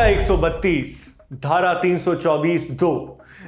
132, धारा 324(2),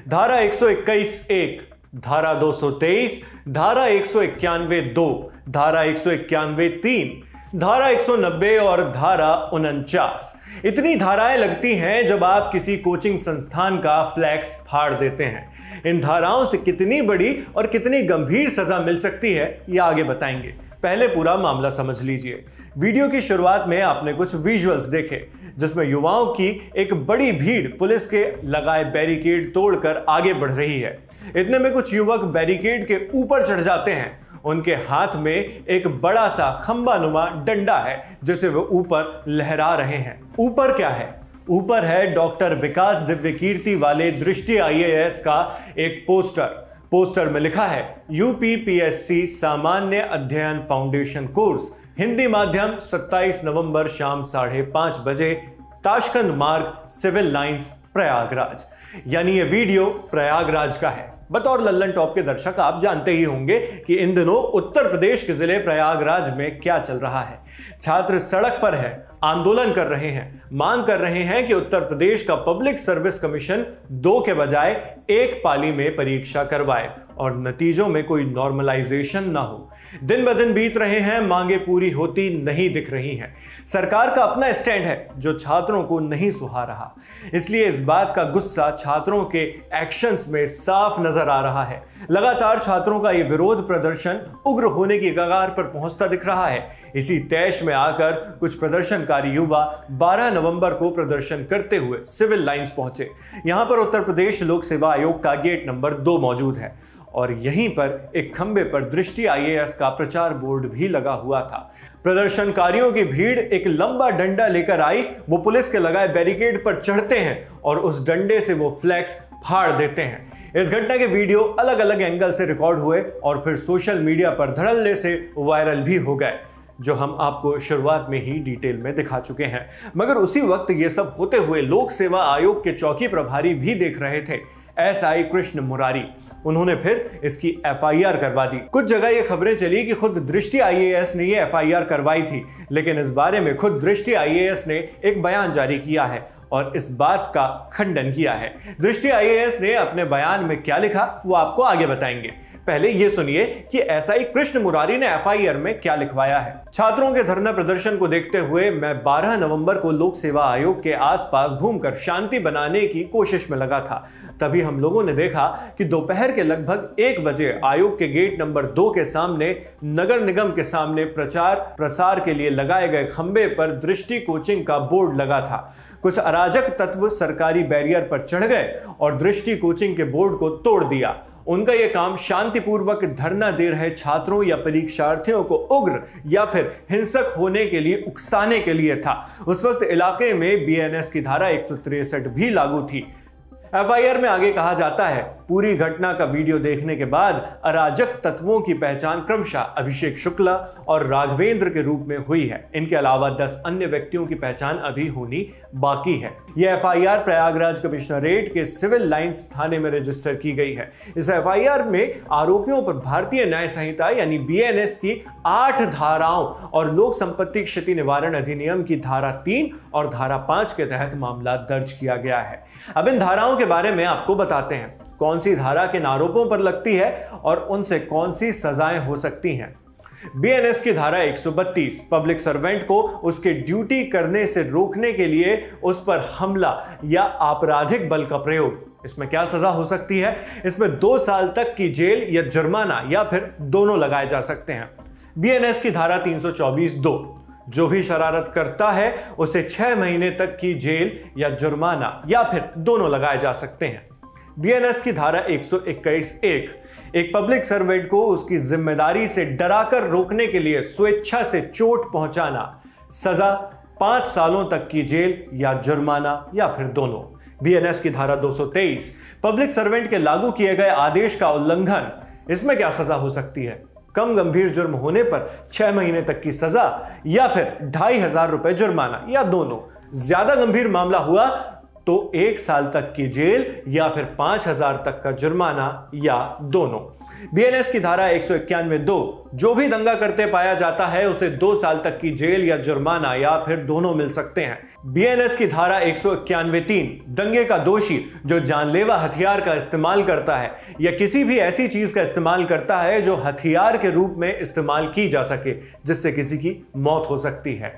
धारा 121(1), धारा 223, धारा 191(2), धारा 191(3), धारा 190 और धारा 49। इतनी धाराएं लगती हैं जब आप किसी कोचिंग संस्थान का फ्लैक्स फाड़ देते हैं। इन धाराओं से कितनी बड़ी और कितनी गंभीर सजा मिल सकती है, यह आगे बताएंगे। पहले पूरा मामला समझ लीजिए। वीडियो की शुरुआत में आपने कुछ विजुअल्स देखे जिसमें युवाओं की एक बड़ी भीड़ पुलिस के लगाए बैरिकेड तोड़कर आगे बढ़ रही है। इतने में कुछ युवक बैरिकेड के ऊपर चढ़ जाते हैं। उनके हाथ में एक बड़ा सा खंबानुमा डंडा है जिसे वे ऊपर लहरा रहे हैं। ऊपर क्या है? ऊपर है डॉक्टर विकास दिव्यकीर्ति वाले दृष्टि IAS का एक पोस्टर में लिखा है UPPSC सामान्य अध्ययन फाउंडेशन कोर्स, हिंदी माध्यम, 27 नवंबर शाम 5:30 बजे, ताशकंद मार्ग, सिविल लाइंस, प्रयागराज। यानी यह वीडियो प्रयागराज का है। बतौर लल्लन टॉप के दर्शक आप जानते ही होंगे कि इन दिनों उत्तर प्रदेश के जिले प्रयागराज में क्या चल रहा है। छात्र सड़क पर है, आंदोलन कर रहे हैं, मांग कर रहे हैं कि उत्तर प्रदेश का पब्लिक सर्विस कमीशन 2 के बजाय 1 पाली में परीक्षा करवाए और नतीजों में कोई नॉर्मलाइजेशन ना हो। दिन ब दिन बीत रहे हैं, मांगे पूरी होती नहीं दिख रही हैं। सरकार का अपना स्टैंड है जो छात्रों को नहीं सुहा रहा। इसलिए इस बात का गुस्सा छात्रों के एक्शंस में साफ नजर आ रहा है। लगातार छात्रों का यह विरोध प्रदर्शन उग्र होने की कगार पर पहुंचता दिख रहा है। इसी तैश में आकर कुछ प्रदर्शनकारी युवा 12 नवंबर को प्रदर्शन करते हुए सिविल लाइंस पहुंचे। यहां पर उत्तर प्रदेश लोक सेवा आयोग का गेट नंबर 2 मौजूद है और यहीं पर एक खंबे पर दृष्टि IAS का प्रचार बोर्ड भी लगा हुआ था। प्रदर्शनकारियों की भीड़ एक लंबा डंडा लेकर आई। वो पुलिस के लगाए बैरिकेड पर चढ़ते हैं और उस डंडे से वो फ्लैक्स फाड़ देते हैं। इस घटना के वीडियो अलग अलग एंगल से रिकॉर्ड हुए और फिर सोशल मीडिया पर धड़ल्ले से वायरल भी हो गए, जो हम आपको शुरुआत में ही डिटेल में दिखा चुके हैं। मगर उसी वक्त ये सब होते हुए लोक सेवा आयोग के चौकी प्रभारी भी देख रहे थे, SI कृष्ण मुरारी। उन्होंने फिर इसकी FIR करवा दी। कुछ जगह ये खबरें चली कि खुद दृष्टि IAS ने ये FIR करवाई थी, लेकिन इस बारे में खुद दृष्टि IAS ने एक बयान जारी किया है और इस बात का खंडन किया है। दृष्टि IAS ने अपने बयान में क्या लिखा वो आपको आगे बताएंगे। पहले ये सुनिए कि SI कृष्ण मुरारी ने FIR में क्या लिखवाया है। छात्रों के धरना प्रदर्शन को देखते हुए मैं 12 नवंबर को लोक सेवा आयोग के आसपास घूमकर शांति बनाने की कोशिश में लगा था। तभी हम लोगों ने देखा कि दोपहर के लगभग 1 बजे आयोग के गेट नंबर 2 के सामने नगर निगम के सामने प्रचार प्रसार के लिए लगाए गए खंबे पर दृष्टि कोचिंग का बोर्ड लगा था। कुछ अराजक तत्व सरकारी बैरियर पर चढ़ गए और दृष्टि कोचिंग के बोर्ड को तोड़ दिया। उनका यह काम शांतिपूर्वक धरना दे रहे छात्रों या परीक्षार्थियों को उग्र या फिर हिंसक होने के लिए उकसाने के लिए था। उस वक्त इलाके में BNS की धारा 163 भी लागू थी। FIR में आगे कहा जाता है, पूरी घटना का वीडियो देखने के बाद अराजक तत्वों की पहचान क्रमशः अभिषेक शुक्ला और राघवेंद्र के रूप में हुई है। इनके अलावा 10 अन्य व्यक्तियों की पहचान अभी होनी बाकी है। यह FIR प्रयागराज कमिश्नरेट के सिविल लाइंस थाने में रजिस्टर की गई है। इस FIR में आरोपियों पर भारतीय न्याय संहिता यानी BNS की 8 धाराओं और लोक संपत्ति क्षति निवारण अधिनियम की धारा 3 और धारा 5 के तहत मामला दर्ज किया गया है। अब इन धाराओं के बारे में आपको बताते हैं, कौन सी धारा किन आरोपों पर लगती है और उनसे कौन सी सजाएं हो सकती हैं। BNS की धारा 132 पब्लिक सर्वेंट को उसके ड्यूटी करने से रोकने के लिए उस पर हमला या आपराधिक बल का प्रयोग। इसमें क्या सजा हो सकती है? इसमें 2 साल तक की जेल या जुर्माना या फिर दोनों लगाए जा सकते हैं। BNS की धारा 324(2 जो भी शरारत करता है उसे 6 महीने तक की जेल या जुर्माना या फिर दोनों लगाए जा सकते हैं। BNS की धारा 121(1 एक पब्लिक सर्वेंट को उसकी जिम्मेदारी से डराकर रोकने के लिए स्वेच्छा से चोट पहुंचाना, सजा 5 सालों तक की जेल या जुर्माना या फिर दोनों। BNS की धारा 223 पब्लिक सर्वेंट के लागू किए गए आदेश का उल्लंघन। इसमें क्या सजा हो सकती है? कम गंभीर जुर्म होने पर 6 महीने तक की सजा या फिर 2500 रुपए जुर्माना या दोनों। ज्यादा गंभीर मामला हुआ तो 1 साल तक की जेल या फिर 5,000 तक का जुर्माना या दोनों। बीएनएस की धारा 191(2) जो भी दंगा करते पाया जाता है उसे 2 साल तक की जेल या जुर्माना या फिर दोनों मिल सकते हैं। बीएनएस की धारा 191(3) दंगे का दोषी जो जानलेवा हथियार का इस्तेमाल करता है या किसी भी ऐसी चीज का इस्तेमाल करता है जो हथियार के रूप में इस्तेमाल की जा सके जिससे किसी की मौत हो सकती है,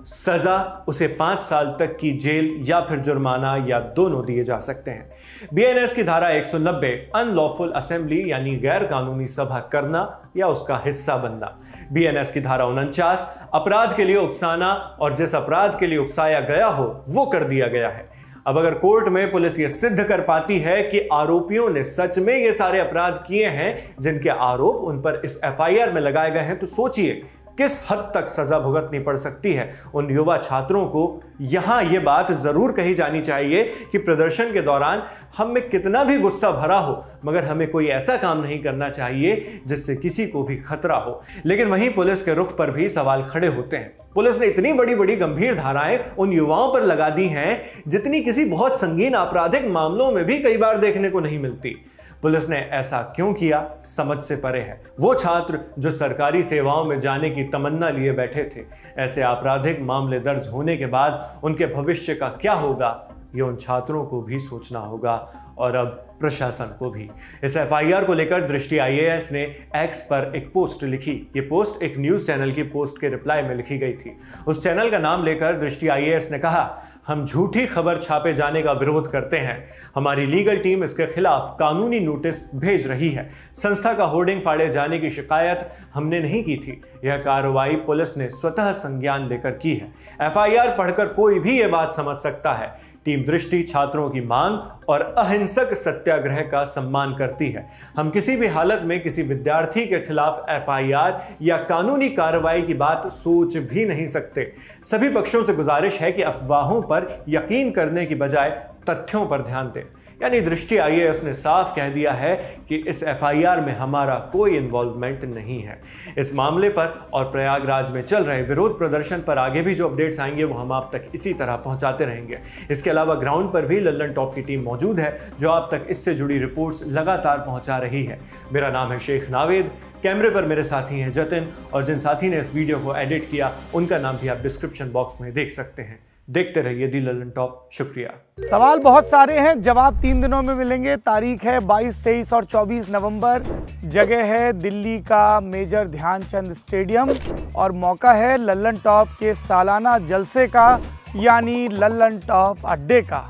सजा उसे 5 साल तक की जेल या फिर जुर्माना या दोनों दिए जा सकते हैं। बीएनएस की धारा 190 अनलॉफुल असेंबली यानी गैर कानूनी सभा करना या उसका हिस्सा बनना। बीएनएस की धारा 49 अपराध के लिए उकसाना और जिस अपराध के लिए उकसाया गया हो वो कर दिया गया है। अब अगर कोर्ट में पुलिस ये सिद्ध कर पाती है कि आरोपियों ने सच में ये सारे अपराध किए हैं जिनके आरोप उन पर इस एफआईआर में लगाए गए हैं, तो सोचिए किस हद तक सजा भुगतनी पड़ सकती है उन युवा छात्रों को। यहां यह बात जरूर कही जानी चाहिए कि प्रदर्शन के दौरान हम में कितना भी गुस्सा भरा हो मगर हमें कोई ऐसा काम नहीं करना चाहिए जिससे किसी को भी खतरा हो। लेकिन वहीं पुलिस के रुख पर भी सवाल खड़े होते हैं। पुलिस ने इतनी बड़ी बड़ी गंभीर धाराएं उन युवाओं पर लगा दी हैं जितनी किसी बहुत संगीन आपराधिक मामलों में भी कई बार देखने को नहीं मिलती। पुलिस ने ऐसा क्यों किया समझ से परे है। वो छात्र जो सरकारी सेवाओं में जाने की तमन्ना लिए बैठे थे, ऐसे आपराधिक मामले दर्ज होने के बाद उनके भविष्य का क्या होगा ये उन छात्रों को भी सोचना होगा और अब प्रशासन को भी। इस एफआईआर को लेकर दृष्टि आईएएस ने एक्स पर एक पोस्ट लिखी। ये पोस्ट एक न्यूज चैनल की पोस्ट के रिप्लाई में लिखी गई थी। उस चैनल का नाम लेकर दृष्टि आईएएस ने कहा, हम झूठी खबर छापे जाने का विरोध करते हैं। हमारी लीगल टीम इसके खिलाफ कानूनी नोटिस भेज रही है। संस्था का होर्डिंग फाड़े जाने की शिकायत हमने नहीं की थी। यह कार्रवाई पुलिस ने स्वतः संज्ञान लेकर की है। एफआईआर पढ़कर कोई भी यह बात समझ सकता है। टीम दृष्टि छात्रों की मांग और अहिंसक सत्याग्रह का सम्मान करती है। हम किसी भी हालत में किसी विद्यार्थी के खिलाफ एफआईआर या कानूनी कार्रवाई की बात सोच भी नहीं सकते। सभी पक्षों से गुजारिश है कि अफवाहों पर यकीन करने की बजाय तथ्यों पर ध्यान दें। यानी दृष्टि आईएएस ने साफ कह दिया है कि इस एफआईआर में हमारा कोई इन्वॉल्वमेंट नहीं है। इस मामले पर और प्रयागराज में चल रहे विरोध प्रदर्शन पर आगे भी जो अपडेट्स आएंगे वो हम आप तक इसी तरह पहुंचाते रहेंगे। इसके अलावा ग्राउंड पर भी लल्लन टॉप की टीम मौजूद है जो आप तक इससे जुड़ी रिपोर्ट्स लगातार पहुंचा रही है। मेरा नाम है शेख नावेद, कैमरे पर मेरे साथी हैं जतिन और जिन साथी ने इस वीडियो को एडिट किया उनका नाम भी आप डिस्क्रिप्शन बॉक्स में देख सकते हैं। देखते रहिए दी लल्लन टॉप। शुक्रिया। सवाल बहुत सारे हैं, जवाब 3 दिनों में मिलेंगे। तारीख है 22, 23 और 24 नवंबर। जगह है दिल्ली का मेजर ध्यानचंद स्टेडियम और मौका है लल्लन टॉप के सालाना जलसे का यानी लल्लन टॉप अड्डे का।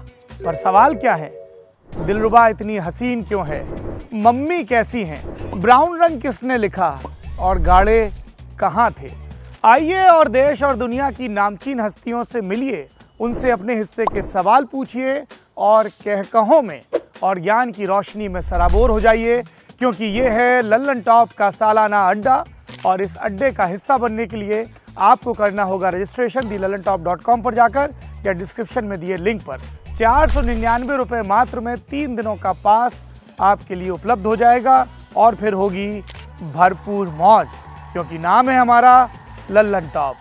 पर सवाल क्या है? दिलरुबा इतनी हसीन क्यों है? मम्मी कैसी हैं? ब्राउन रंग किसने लिखा और गाड़े कहाँ थे? आइए और देश और दुनिया की नामचीन हस्तियों से मिलिए, उनसे अपने हिस्से के सवाल पूछिए और कहकहों में और ज्ञान की रोशनी में सराबोर हो जाइए, क्योंकि ये है लल्लन टॉप का सालाना अड्डा। और इस अड्डे का हिस्सा बनने के लिए आपको करना होगा रजिस्ट्रेशन thelallanTop.com पर जाकर या डिस्क्रिप्शन में दिए लिंक पर। 499 रुपये मात्र में 3 दिनों का पास आपके लिए उपलब्ध हो जाएगा और फिर होगी भरपूर मौज, क्योंकि नाम है हमारा लल्लन टॉप।